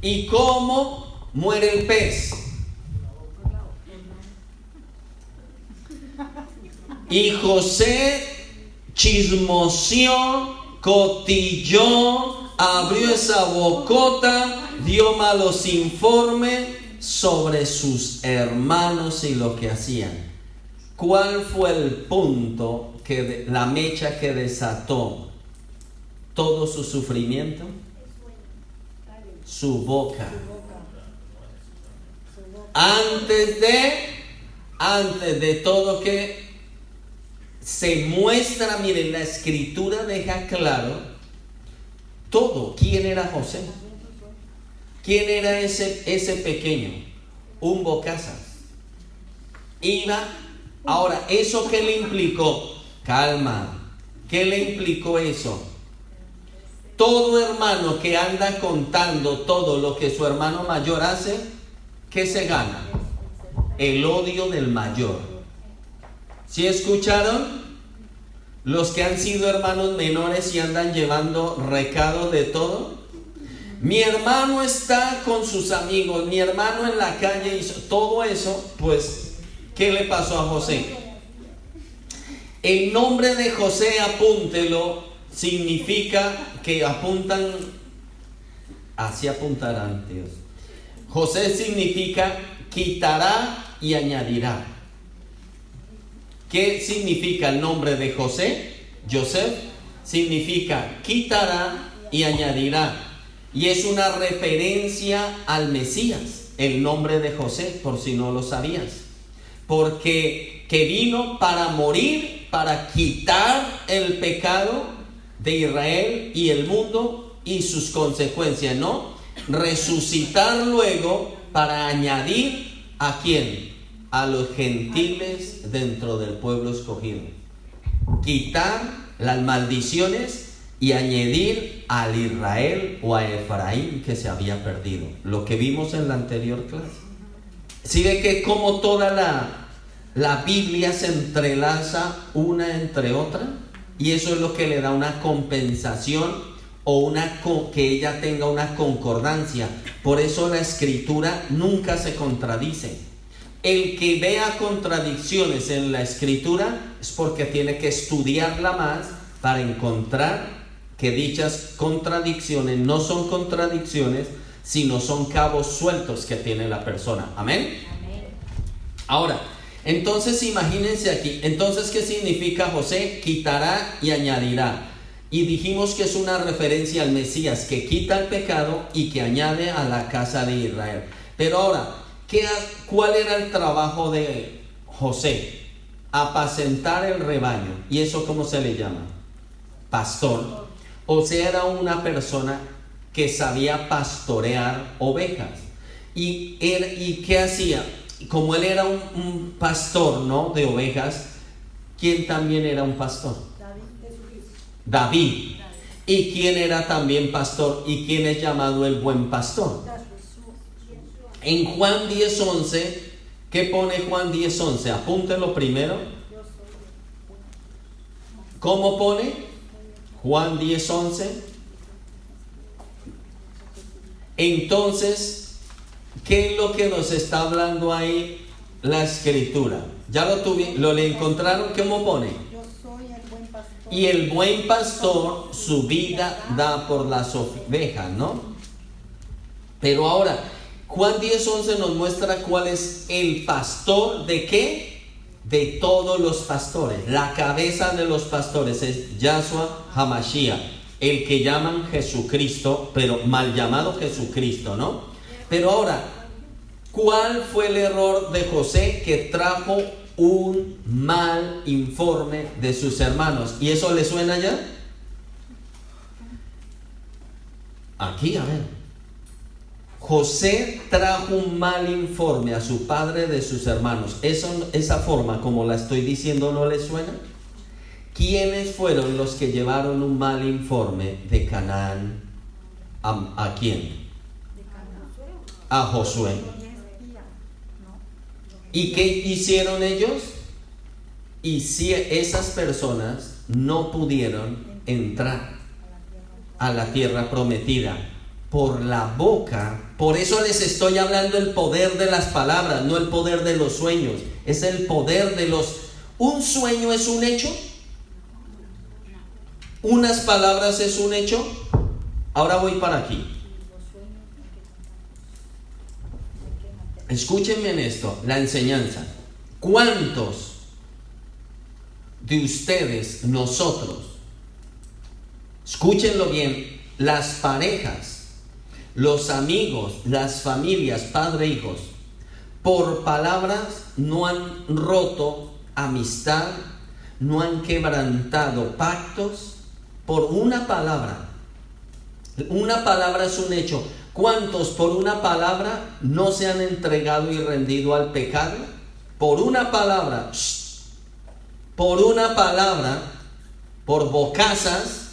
¿Y cómo muere el pez? Y José chismoseó, cotilló, abrió esa bocota, dio malos informes sobre sus hermanos y lo que hacían. ¿Cuál fue el punto, la mecha que desató todo su sufrimiento? Su boca. Antes de todo, que se muestra, miren, la escritura deja claro todo. ¿Quién era José? ¿Quién era ese pequeño? Un bocazas. Ahora, ¿eso qué le implicó? Calma. ¿Qué le implicó eso? Todo hermano que anda contando todo lo que su hermano mayor hace, ¿qué se gana? El odio del mayor. ¿Sí escucharon? Los que han sido hermanos menores y andan llevando recado de todo. Mi hermano está con sus amigos, mi hermano en la calle hizo todo eso. Pues, ¿qué le pasó a José? El nombre de José, apúntelo, significa que apuntan, así apuntarán, Dios. José significa quitará y añadirá. ¿Qué significa el nombre de José? Joseph significa quitará y añadirá. Y es una referencia al Mesías, el nombre de José, por si no lo sabías. Porque que vino para morir, para quitar el pecado de Israel y el mundo y sus consecuencias, ¿no? Resucitar luego para añadir ¿a quién? A los gentiles dentro del pueblo escogido. Quitar las maldiciones y añadir al Israel o a Efraín que se había perdido. Lo que vimos en la anterior clase. ¿Sí ve que como toda la Biblia se entrelaza una entre otra? Y eso es lo que le da una compensación o que ella tenga una concordancia. Por eso la escritura nunca se contradice. El que vea contradicciones en la escritura es porque tiene que estudiarla más para encontrar que dichas contradicciones no son contradicciones, sino son cabos sueltos que tiene la persona. Amén. Ahora, Entonces imagínense aquí. Entonces, ¿qué significa José? Quitará y añadirá. Y dijimos que es una referencia al Mesías, que quita el pecado y que añade a la casa de Israel. Pero ahora, ¿cuál era el trabajo de José? Apacentar el rebaño. ¿Y eso cómo se le llama? Pastor. O sea, era una persona que sabía pastorear ovejas. ¿Y qué hacía? Como él era un pastor, ¿no?, de ovejas, ¿quién también era un pastor? David. ¿Y quién era también pastor? ¿Y quién es llamado el buen pastor? En Juan 10:11, ¿qué pone Juan 10:11? Apúntenlo primero. ¿Cómo pone? Juan 10:11. Entonces, ¿qué es lo que nos está hablando ahí la escritura? ¿Ya lo le encontraron? ¿Cómo pone? Yo soy el buen pastor. Y el buen pastor su vida da por las ovejas, ¿no? Pero ahora, Juan 10:11 nos muestra cuál es el pastor de qué. De todos los pastores. La cabeza de los pastores es Yahshua HaMashiach, el que llaman Jesucristo, pero mal llamado Jesucristo, ¿no? Pero ahora, ¿cuál fue el error de José? Que trajo un mal informe de sus hermanos. ¿Y eso le suena ya? Aquí, a ver. José trajo un mal informe a su padre de sus hermanos. Esa forma como la estoy diciendo, ¿no le suena? ¿Quiénes fueron los que llevaron un mal informe de Canaán? ¿A quién? A Josué. ¿Y qué hicieron ellos? Y si esas personas no pudieron entrar a la tierra prometida por la boca. Por eso les estoy hablando el poder de las palabras, no el poder de los sueños. Es el poder de los... ¿Un sueño es un hecho? ¿Unas palabras es un hecho? Ahora voy para aquí. Escúchenme en esto, la enseñanza. ¿Cuántos de ustedes, nosotros, escúchenlo bien, las parejas, los amigos, las familias, padre, hijos, por palabras no han roto amistad, no han quebrantado pactos por una palabra? Una palabra es un hecho. ¿Cuántos por una palabra no se han entregado y rendido al pecado? Por una palabra, por una palabra, por bocazas,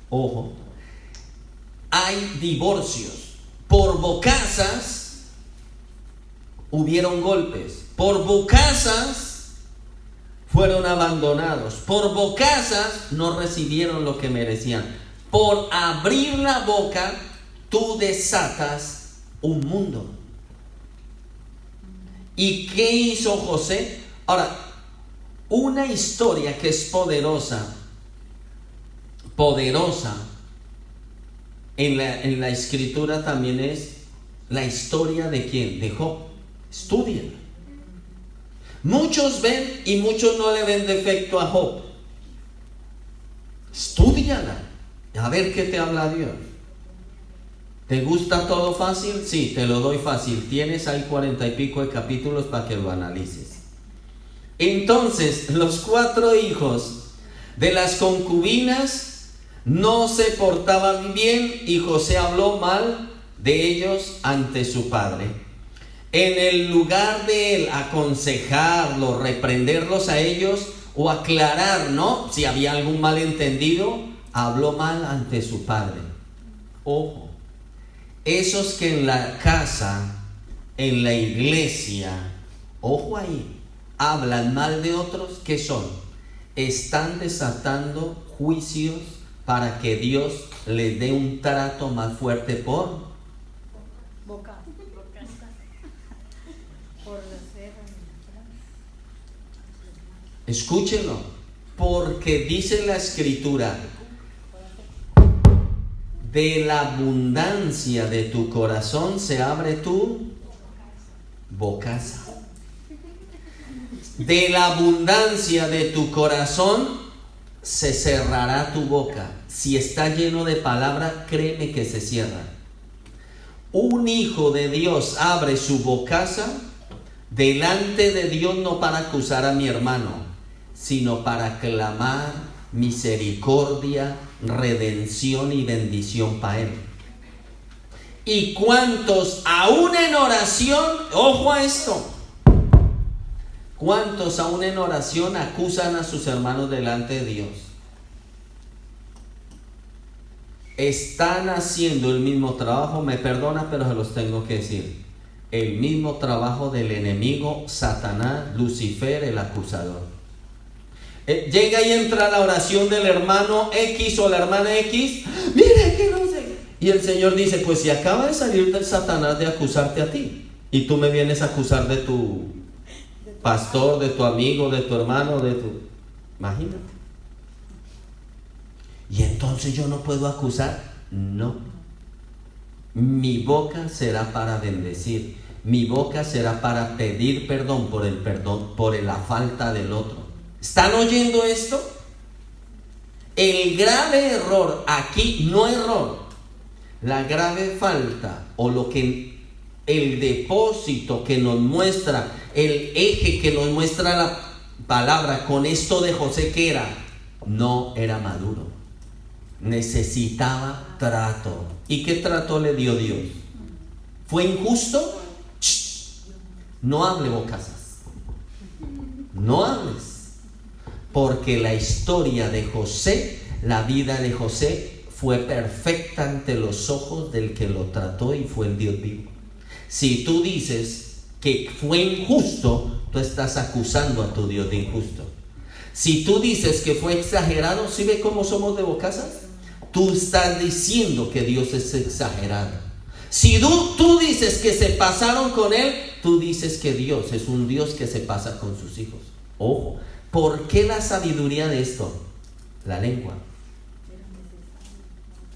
ojo, hay divorcios. Por bocazas hubieron golpes. Por bocazas fueron abandonados. Por bocazas no recibieron lo que merecían. Por abrir la boca tú desatas un mundo. ¿Y qué hizo José? Ahora, una historia que es poderosa en la escritura también es la historia de ¿quién? De Job. Estudian. Muchos ven y muchos no le ven defecto a Job. Estúdiala. A ver qué te habla Dios. ¿Te gusta todo fácil? Sí, te lo doy fácil. Tienes ahí 40 y pico de capítulos para que lo analices. Entonces, los 4 hijos de las concubinas no se portaban bien y José habló mal de ellos ante su padre. En el lugar de él aconsejarlos, reprenderlos a ellos o aclarar, ¿no?, si había algún malentendido, habló mal ante su padre. Ojo, esos que en la casa, en la iglesia, ojo ahí, hablan mal de otros, ¿qué son? Están desatando juicios para que Dios les dé un trato más fuerte por boca. Escúchenlo, porque dice la escritura: de la abundancia de tu corazón se abre tu bocaza. De la abundancia de tu corazón se cerrará tu boca. Si está lleno de palabra, créeme que se cierra. Un hijo de Dios abre su bocaza delante de Dios, no para acusar a mi hermano, sino para clamar misericordia, redención y bendición para él. Y cuántos aún en oración, ojo a esto, cuántos aún en oración acusan a sus hermanos delante de Dios. Están haciendo el mismo trabajo, me perdona, pero se los tengo que decir. El mismo trabajo del enemigo, Satanás, Lucifer, el acusador. Llega y entra la oración del hermano X o la hermana X. Mire que no sé. Y el Señor dice, pues si acaba de salir del Satanás de acusarte a ti, y tú me vienes a acusar de tu pastor, de tu amigo, de tu hermano, de tu... Imagínate. Y entonces yo no puedo acusar. No. Mi boca será para bendecir. Mi boca será para pedir perdón por la falta del otro. ¿Están oyendo esto? El grave error aquí, no error, la grave falta o lo que el depósito que nos muestra, el eje que nos muestra la palabra con esto de José, que era, no era maduro, necesitaba trato. ¿Y qué trato le dio Dios? ¿Fue injusto? No hable bocazas, no hables, porque la historia de José, la vida de José fue perfecta ante los ojos del que lo trató y fue el Dios vivo. Si tú dices que fue injusto, tú estás acusando a tu Dios de injusto. Si tú dices que fue exagerado, ¿sí ve cómo somos de bocazas? Tú estás diciendo que Dios es exagerado. Si tú dices que se pasaron con él, tú dices que Dios es un Dios que se pasa con sus hijos. Ojo, ¿por qué la sabiduría de esto? La lengua.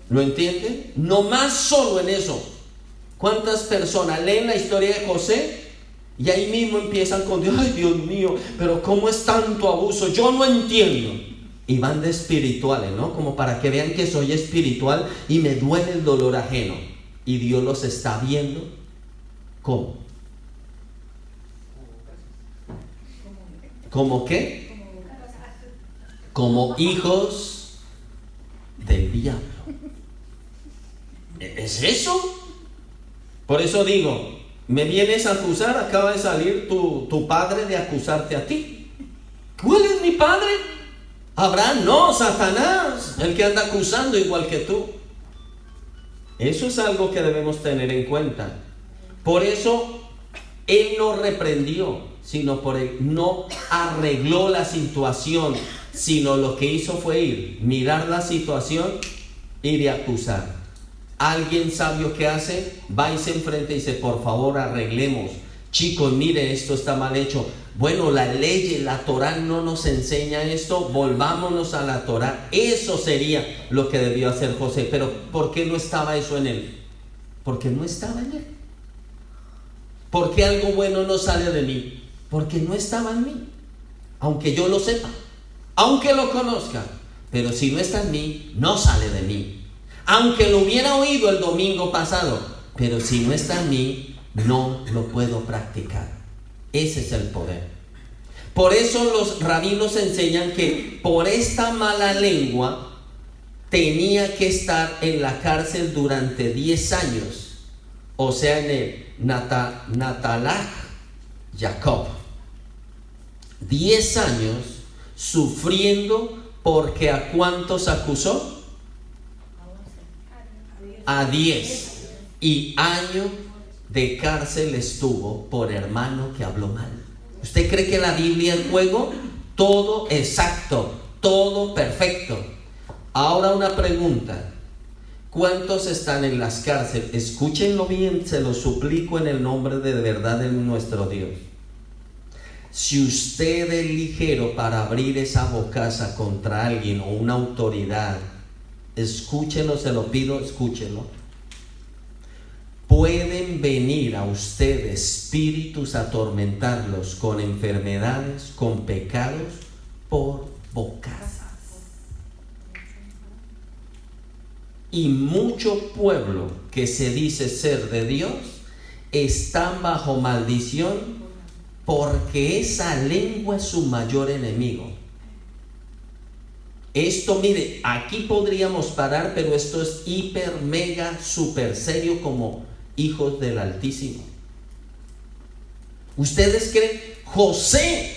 ¿Lo entienden? No más solo en eso. ¿Cuántas personas leen la historia de José y ahí mismo empiezan con Dios? Ay, Dios mío, pero ¿cómo es tanto abuso? Yo no entiendo. Y van de espirituales, ¿no? Como para que vean que soy espiritual y me duele el dolor ajeno. Y Dios los está viendo. ¿Cómo? ¿Cómo qué? Como hijos del diablo. ¿Es eso? Por eso digo, me vienes a acusar, acaba de salir tu padre de acusarte a ti. ¿Cuál es mi padre? Abraham, no, Satanás, el que anda acusando igual que tú. Eso es algo que debemos tener en cuenta. Por eso él no reprendió, sino por él no arregló la situación, sino lo que hizo fue ir, mirar la situación, ir y acusar. Alguien sabio que hace, va y se enfrenta y dice, por favor arreglemos. Chicos, mire, esto está mal hecho. Bueno, la ley, la Torá no nos enseña esto, volvámonos a la Torá. Eso sería lo que debió hacer José. Pero ¿por qué no estaba eso en él? Porque no estaba en él. ¿Por qué algo bueno no sale de mí? Porque no estaba en mí. Aunque yo lo sepa, aunque lo conozca, pero si no está en mí, no sale de mí. Aunque lo hubiera oído el domingo pasado, pero si no está en mí, no lo puedo practicar. Ese es el poder. Por eso los rabinos enseñan que por esta mala lengua tenía que estar en la cárcel durante 10 años. O sea, en el Natalaj Jacob. 10 años sufriendo, porque ¿a cuántos acusó? A 10. Y año de cárcel estuvo por hermano que habló mal. ¿Usted cree que la Biblia es juego? Todo exacto, todo perfecto. Ahora una pregunta. ¿Cuántos están en las cárceles? Escúchenlo bien, se lo suplico en el nombre de verdad de nuestro Dios. Si usted es ligero para abrir esa bocaza contra alguien o una autoridad, escúchelo, se lo pido, escúchelo. pueden venir a ustedes espíritus a atormentarlos con enfermedades, con pecados, por bocazas. Y mucho pueblo que se dice ser de Dios están bajo maldición porque esa lengua es su mayor enemigo. Esto, mire, aquí podríamos parar, pero esto es hiper, mega, super serio como hijos del Altísimo. ¿Ustedes creen? José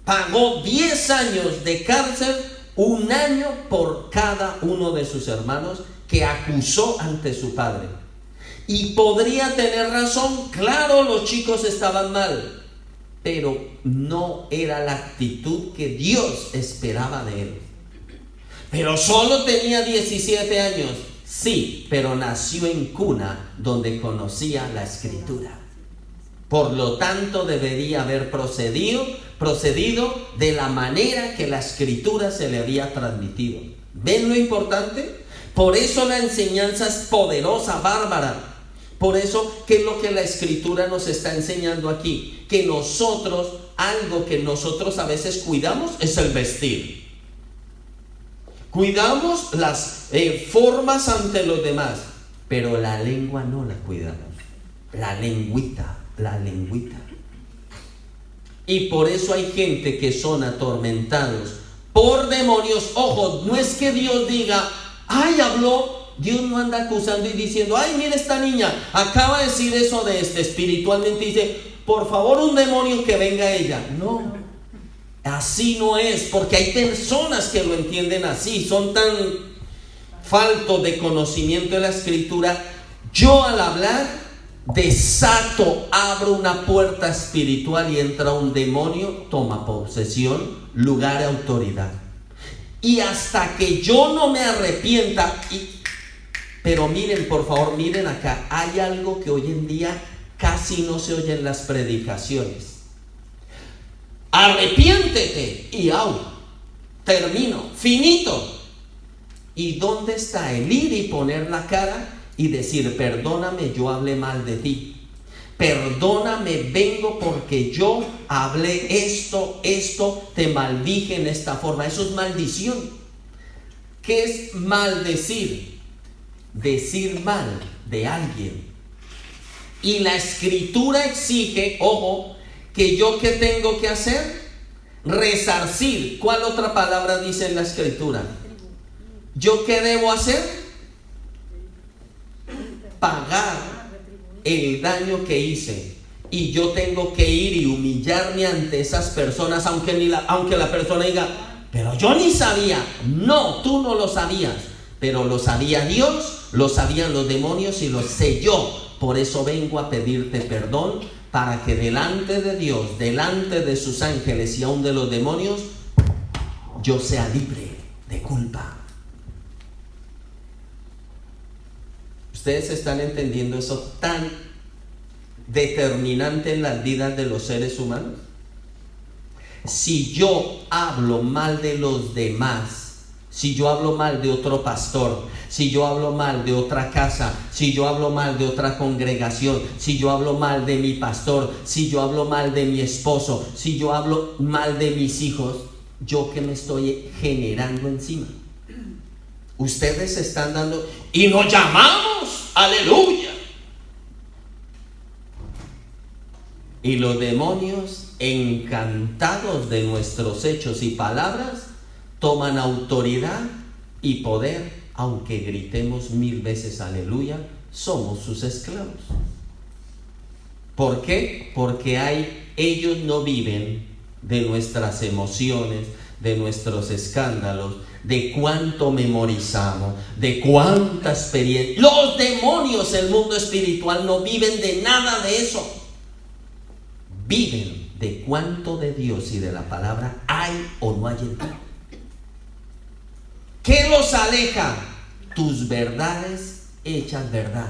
pagó 10 años de cárcel, 1 año por cada uno de sus hermanos que acusó ante su padre. Y podría tener razón, claro, los chicos estaban mal, pero no era la actitud que Dios esperaba de él. Pero solo tenía 17 años, sí, pero nació en cuna donde conocía la Escritura. Por lo tanto, debería haber procedido de la manera que la Escritura se le había transmitido. ¿Ven lo importante? Por eso la enseñanza es poderosa, bárbara. Por eso, ¿qué es lo que la Escritura nos está enseñando aquí? Que nosotros, algo que nosotros a veces cuidamos es el vestir. Cuidamos las formas ante los demás, pero la lengua no la cuidamos. La lengüita. Y por eso hay gente que son atormentados por demonios. Ojo, no es que Dios diga, ay, habló. Dios no anda acusando y diciendo, ay, mira esta niña, acaba de decir eso de espiritualmente, dice, por favor, un demonio que venga a ella. No, así no es, porque hay personas que lo entienden así, son tan faltos de conocimiento de la Escritura. Yo al hablar desato, abro una puerta espiritual y entra un demonio, toma posesión, lugar de autoridad. Y hasta que yo no me arrepienta, pero miren, por favor, miren acá, hay algo que hoy en día casi no se oye en las predicaciones. Arrepiéntete y termino, finito. ¿Y dónde está el ir y poner la cara y decir, perdóname, yo hablé mal de ti? Perdóname, vengo porque yo hablé esto, te maldije en esta forma. Eso es maldición. ¿Qué es maldecir? Decir mal de alguien. Y la Escritura exige, ojo, que yo, ¿qué tengo que hacer? Resarcir. ¿Cuál otra palabra dice en la Escritura? ¿Yo qué debo hacer? Pagar el daño que hice. Y yo tengo que ir y humillarme ante esas personas, aunque la persona diga, pero yo ni sabía. No, tú no lo sabías, pero lo sabía Dios, lo sabían los demonios y lo sé yo. Por eso vengo a pedirte perdón, para que delante de Dios, delante de sus ángeles y aún de los demonios, yo sea libre de culpa. ¿Ustedes están entendiendo eso tan determinante en las vidas de los seres humanos? Si yo hablo mal de los demás, si yo hablo mal de otro pastor, si yo hablo mal de otra casa, si yo hablo mal de otra congregación, si yo hablo mal de mi pastor, si yo hablo mal de mi esposo, si yo hablo mal de mis hijos, ¿yo qué me estoy generando encima? Ustedes están dando, y nos llamamos, aleluya. Y los demonios, encantados de nuestros hechos y palabras, toman autoridad y poder, aunque gritemos 1000 veces aleluya, somos sus esclavos. ¿Por qué? Porque ellos no viven de nuestras emociones, de nuestros escándalos, de cuánto memorizamos, de cuánta experiencia. Los demonios, el mundo espiritual, no viven de nada de eso. Viven de cuánto de Dios y de la palabra hay o no hay en ti. ¿Qué los aleja? Tus verdades hechas verdad.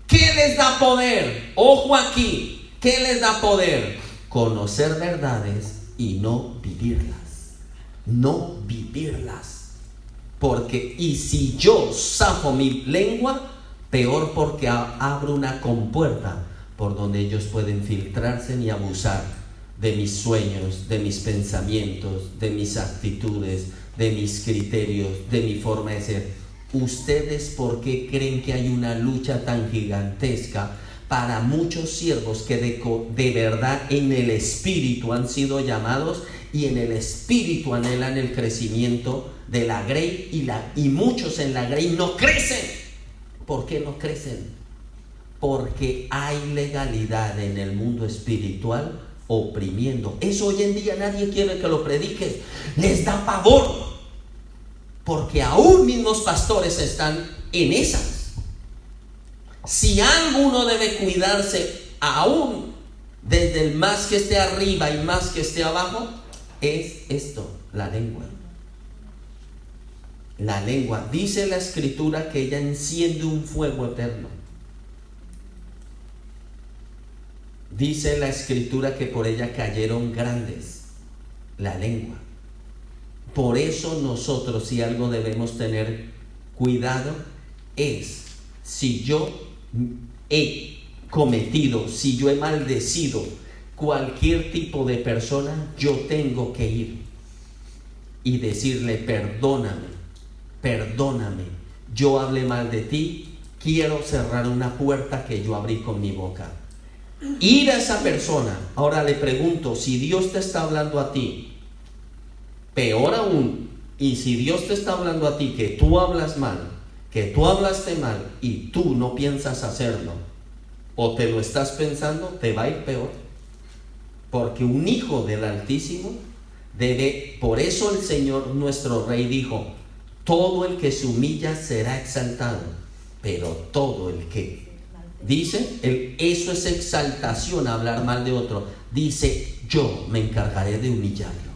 ¿Qué les da poder? Ojo aquí, ¿qué les da poder? Conocer verdades y no vivirlas. No vivirlas. Porque, y si yo zafo mi lengua, Peor porque abro una compuerta por donde ellos pueden filtrarse y abusar de mis sueños, de mis pensamientos, de mis actitudes, de mis criterios, de mi forma de ser. ¿Ustedes por qué creen que hay una lucha tan gigantesca para muchos siervos que de verdad en el espíritu han sido llamados y en el espíritu anhelan el crecimiento de la grey y muchos en la grey no crecen? ¿Por qué no crecen? Porque hay legalidad en el mundo espiritual oprimiendo. Eso hoy en día nadie quiere que lo prediques, les da pavor, porque aún mismos pastores están en esas. Si alguno debe cuidarse aún desde el más que esté arriba y más que esté abajo, es esto, la lengua. La lengua, dice la escritura que ella enciende un fuego eterno. Dice la escritura que por ella cayeron grandes. La lengua. Por eso nosotros, si algo debemos tener cuidado, es si yo he cometido, si yo he maldecido cualquier tipo de persona, yo tengo que ir y decirle: perdóname, perdóname, yo hablé mal de ti, quiero cerrar una puerta que yo abrí con mi boca. Ir a esa persona. Ahora le pregunto, si Dios te está hablando a ti, peor aún, y si Dios te está hablando a ti que tú hablas mal, que tú hablaste mal y tú no piensas hacerlo, o te lo estás pensando, te va a ir peor. Porque un hijo del Altísimo debe, por eso el Señor nuestro Rey dijo: todo el que se humilla será exaltado, pero todo el que dice, eso es exaltación, hablar mal de otro. Dice: yo me encargaré de humillarlo.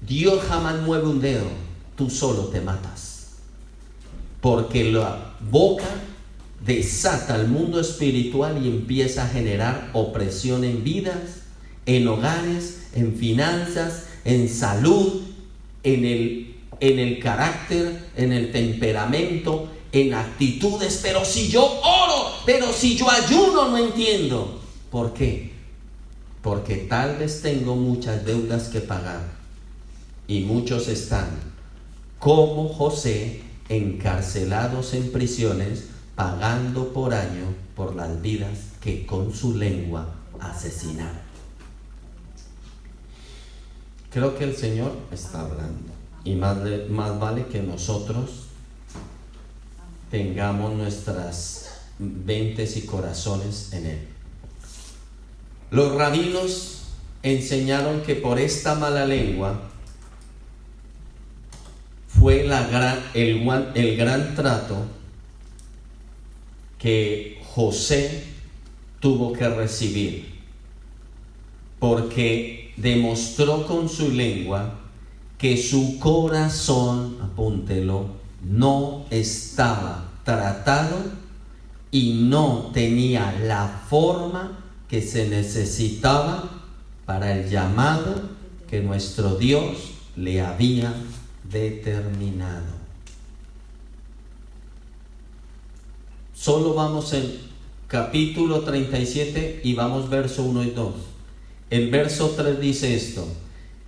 Dios jamás mueve un dedo, tú solo te matas, porque la boca desata el mundo espiritual y empieza a generar opresión en vidas, en hogares, en finanzas, en salud, en el carácter, en el temperamento, en actitudes. Pero si yo oro, pero si yo ayuno, no entiendo. ¿Por qué? Porque tal vez tengo muchas deudas que pagar y muchos están como José, encarcelados en prisiones, pagando por año por las vidas que con su lengua asesinaron. Creo que el Señor está hablando, y más vale que nosotros tengamos nuestras mentes y corazones en Él. Los rabinos enseñaron que por esta mala lengua fue el gran trato que José tuvo que recibir, porque demostró con su lengua que su corazón, apúntelo, no estaba tratado y no tenía la forma que se necesitaba para el llamado que nuestro Dios le había determinado. Solo vamos en capítulo 37 y vamos verso 1 y 2. El verso 3 dice esto: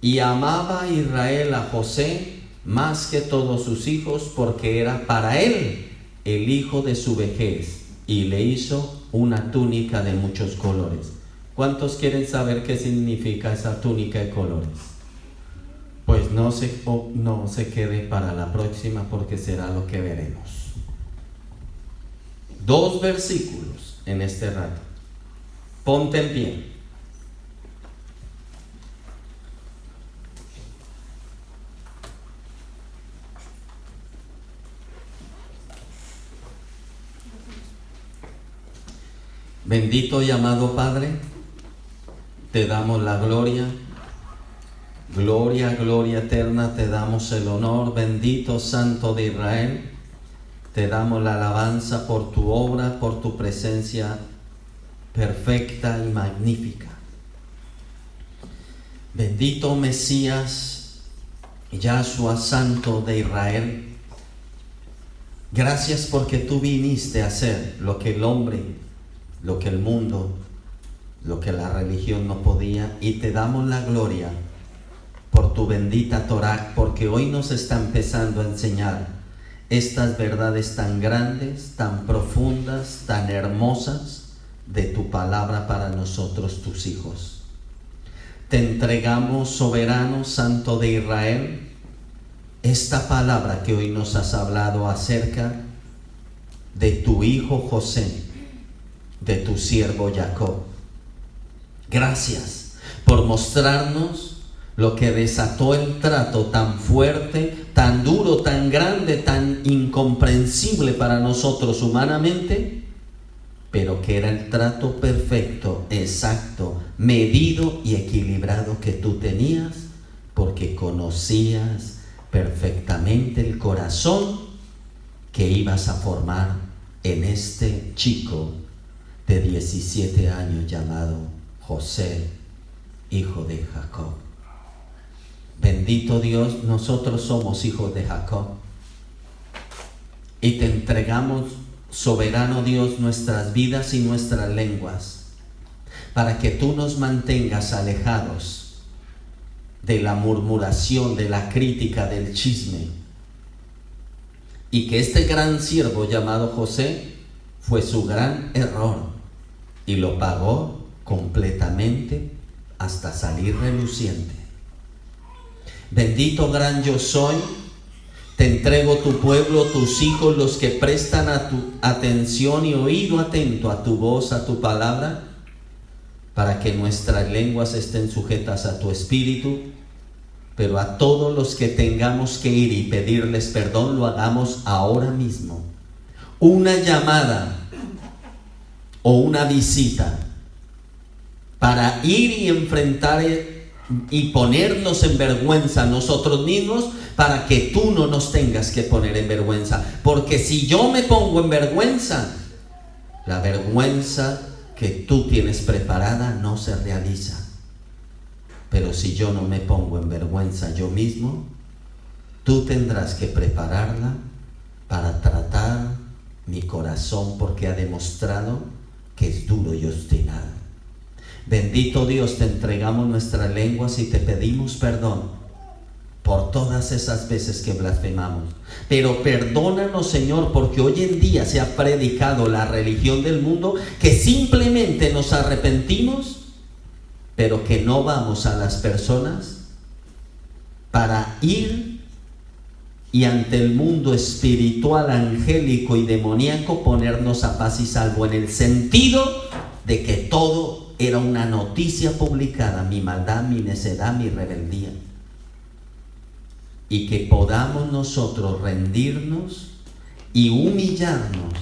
y amaba Israel a José más que todos sus hijos, porque era para él el hijo de su vejez, y le hizo una túnica de muchos colores. ¿Cuántos quieren saber qué significa esa túnica de colores? Pues no se quede para la próxima, porque será lo que veremos. 2 versículos en este rato. Ponte en pie. Bendito y amado Padre, te damos la gloria, gloria, gloria eterna, te damos el honor. Bendito Santo de Israel, te damos la alabanza por tu obra, por tu presencia perfecta y magnífica. Bendito Mesías, Yahshua Santo de Israel, Gracias porque tú viniste a hacer lo que el hombre, lo que el mundo, lo que la religión no podía, y te damos la gloria por tu bendita Torá, porque hoy nos está empezando a enseñar estas verdades tan grandes, tan profundas, tan hermosas de tu palabra para nosotros, tus hijos. Te entregamos, soberano, santo de Israel, esta palabra que hoy nos has hablado acerca de tu hijo José, de tu siervo Jacob. Gracias por mostrarnos lo que desató el trato tan fuerte, tan duro, tan grande, tan incomprensible para nosotros humanamente, pero que era el trato perfecto, exacto, medido y equilibrado que tú tenías, porque conocías perfectamente el corazón que ibas a formar en este chico de 17 años llamado José, hijo de Jacob. Bendito Dios, nosotros somos hijos de Jacob y te entregamos, soberano Dios, nuestras vidas y nuestras lenguas, para que tú nos mantengas alejados de la murmuración, de la crítica, del chisme, y que este gran siervo llamado José fue su gran error y lo pagó completamente hasta salir reluciente. Bendito gran yo soy, te entrego tu pueblo, tus hijos, los que prestan a tu atención y oído atento a tu voz, a tu palabra, para que nuestras lenguas estén sujetas a tu espíritu, pero a todos los que tengamos que ir y pedirles perdón, lo hagamos ahora mismo. Una llamada o una visita para ir y enfrentar y ponernos en vergüenza nosotros mismos, para que tú no nos tengas que poner en vergüenza. Porque si yo me pongo en vergüenza, la vergüenza que tú tienes preparada no se realiza. Pero si yo no me pongo en vergüenza yo mismo, tú tendrás que prepararla para tratar mi corazón, porque ha demostrado que es duro y obstinado. Bendito Dios, te entregamos nuestras lenguas y te pedimos perdón por todas esas veces que blasfemamos. Pero perdónanos, Señor, porque hoy en día se ha predicado la religión del mundo, que simplemente nos arrepentimos, pero que no vamos a las personas para ir y ante el mundo espiritual, angélico y demoníaco ponernos a paz y salvo, en el sentido de que todo era una noticia publicada, mi maldad, mi necedad, mi rebeldía, y que podamos nosotros rendirnos y humillarnos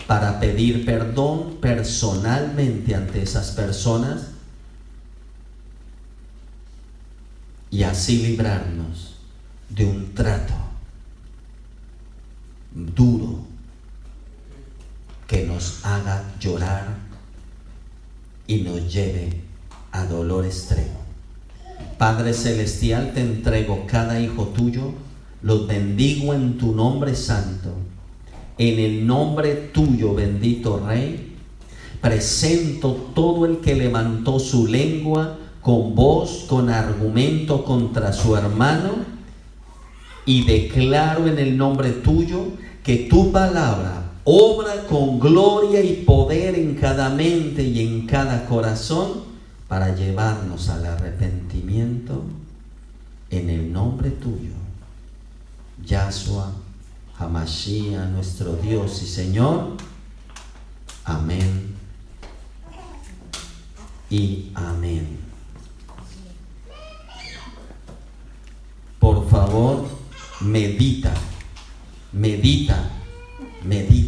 para pedir perdón personalmente ante esas personas, y así librarnos de un trato duro que nos haga llorar y nos lleve a dolor extremo. Padre celestial, te entrego cada hijo tuyo, los bendigo en tu nombre santo, en el nombre tuyo, bendito Rey. Presento todo el que levantó su lengua con voz, con argumento contra su hermano, y declaro en el nombre tuyo que tu palabra obra con gloria y poder en cada mente y en cada corazón para llevarnos al arrepentimiento, en el nombre tuyo, Yahshua HaMashiach, nuestro Dios y Señor. Amén y amén. Por favor, medita, medita, medita.